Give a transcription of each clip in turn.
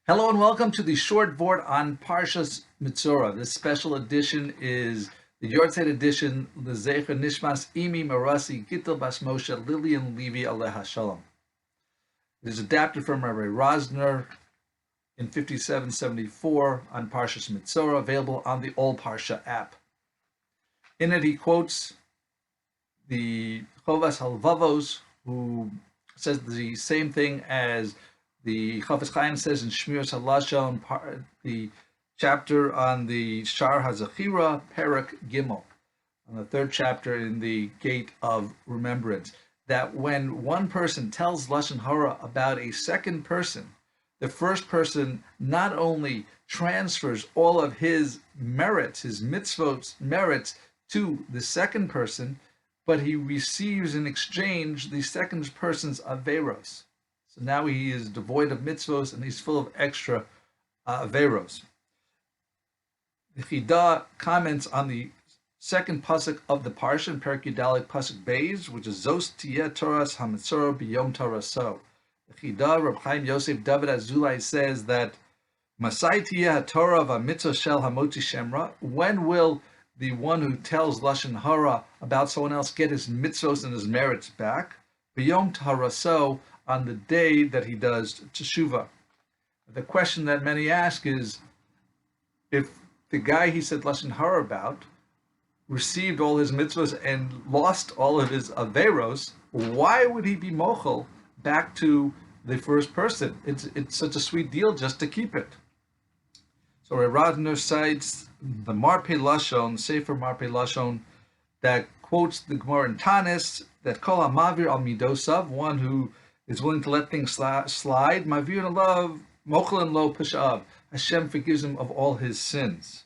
Hello and welcome to the short Vort on Parshas Metzorah. This special edition is the Yahrzeit edition, L'Zecher Nishmas Imi Marasi Gittel Bas Moshe Lillian Levy Aleha Shalom. It is adapted from Rabbi Rosner in 5774 on Parshas Metzorah, available on the All Parsha app. In it, he quotes the Chovas Halevovos, who says the same thing as the Chaim says in Shmiras HaLashon, the chapter on the Shar HaZachira, Perek Gimel, on the third chapter in the Gate of Remembrance, that when one person tells Lashon Hara about a second person, the first person not only transfers all of his merits, his mitzvot merits, to the second person, but he receives in exchange the second person's averos. So now he is devoid of mitzvos and he's full of extra averos. The Chidah comments on the second pasuk of the parsha in Perek Yudalek pasuk Beis, which is Zos Tiyeh Toras HaMetzorah B'Yom Toraso. The Chidah, Reb Chaim Yosef David Azulai, says that Masai Tiyeh HaTorah VaMitzvah Shel Hamotzi Shemra. When will the one who tells Lashon Hara about someone else get his mitzvos and his merits back? B'Yom Toraso, on the day that he does teshuvah. The question that many ask is, if the guy he said Lashon Hara about received all his mitzvahs and lost all of his averos, why would he be mochel back to the first person? It's such a sweet deal just to keep it. So Rosner cites the Marpei HaLoshon, Sefer Marpei HaLoshon, that quotes the Gemara in Tanis, that kol hamavir al midosav, one who is willing to let things slide, mavir alav mochel and lo peshav, Hashem forgives him of all his sins.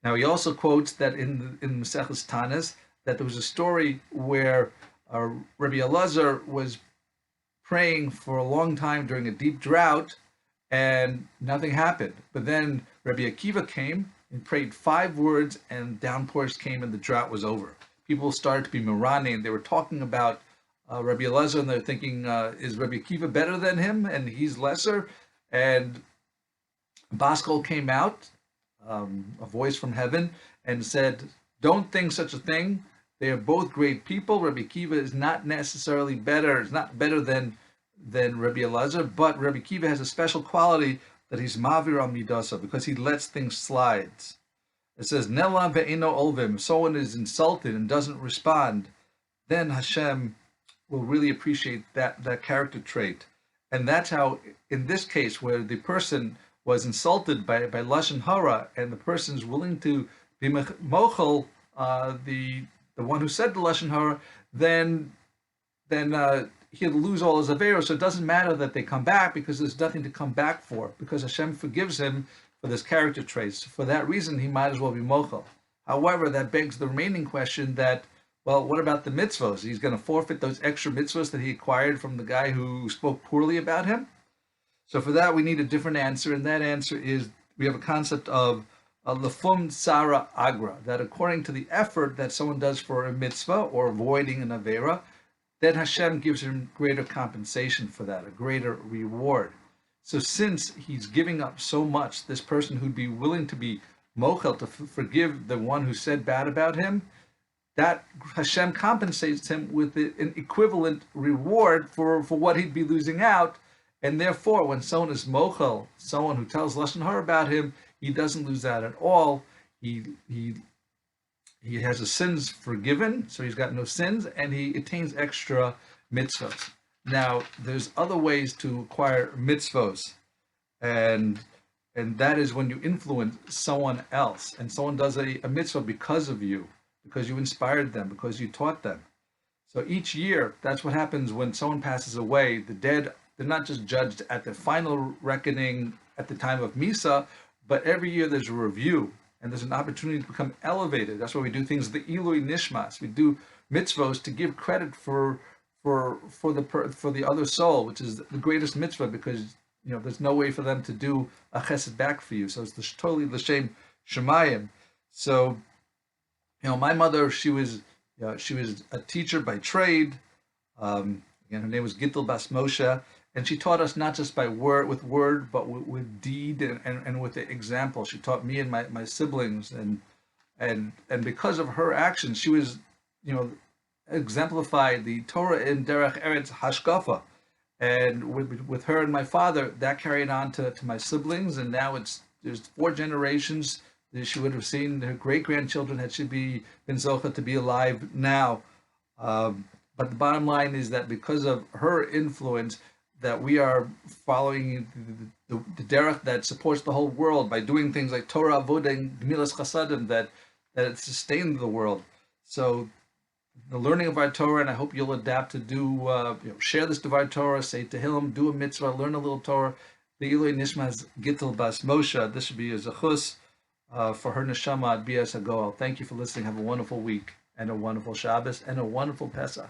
Now he also quotes that in Maseches Tanis, that there was a story where Rabbi Elazar was praying for a long time during a deep drought and nothing happened. But then Rabbi Akiva came and prayed 5 words and downpours came and the drought was over. People started to be Marani and they were talking about Rabbi Elazar, and they're thinking, is Rabbi Akiva better than him and he's lesser? And Baskol came out, a voice from heaven, and said, don't think such a thing. They are both great people. Rabbi Akiva is not necessarily better, is not better than Rabbi Elazar, but Rabbi Akiva has a special quality that he's mavir al midasa, because he lets things slide. It says, Nelam ve'eno olvim, if someone is insulted and doesn't respond, then Hashem will really appreciate that character trait. And that's how, in this case, where the person was insulted by Lashon Hara, and the person is willing to be mochel, the one who said the Lashon Hara, then he'll lose all his averos. So it doesn't matter that they come back, because there's nothing to come back for, because Hashem forgives him for this character traits. For that reason, he might as well be mochel. However, that begs the remaining question that, well, what about the mitzvos? He's going to forfeit those extra mitzvos that he acquired from the guy who spoke poorly about him? So for that, we need a different answer, and that answer is, we have a concept of a lefum tsara agra, that according to the effort that someone does for a mitzvah or avoiding an avera, then Hashem gives him greater compensation for that, a greater reward. So since he's giving up so much, this person who'd be willing to be mochel, to forgive the one who said bad about him, that Hashem compensates him with an equivalent reward for what he'd be losing out. And therefore, when someone is mochel, someone who tells Lashon Hara about him, he doesn't lose out at all. He has his sins forgiven, so he's got no sins, and he attains extra mitzvos. Now, there's other ways to acquire mitzvos, and that is when you influence someone else, and someone does a mitzvah because of you, because you inspired them, because you taught them. So each year, that's what happens when someone passes away. The dead, they're not just judged at the final reckoning at the time of Misa, but every year there's a review, and there's an opportunity to become elevated. That's why we do things, the Ilui Nishmas. We do mitzvos to give credit for the other soul, which is the greatest mitzvah, because there's no way for them to do a chesed back for you. So it's totally l'shem shemayim. So my mother, she was a teacher by trade. Again, her name was Gittel Bas Moshe, And she taught us not just by word, but with deed and with the example. She taught me and my siblings, and because of her actions, she was, exemplified the Torah in Derech Eretz Hashkafa. And with her and my father, that carried on to my siblings, and now there's 4 generations. She would have seen her great grandchildren had she been zocha to be alive now. But the bottom line is that because of her influence, that we are following the derech that supports the whole world by doing things like Torah, Avodah, and Gemilas Chasadim that it sustained the world. So the learning of our Torah, and I hope you'll adapt to do, share this Devar Torah, say Tehillim, do a mitzvah, learn a little Torah. The Ilui Nishmas Gittel Bas Moshe, this should be a zechus for her neshama at Bias Hagoel. Thank you for listening. Have a wonderful week and a wonderful Shabbos and a wonderful Pesach.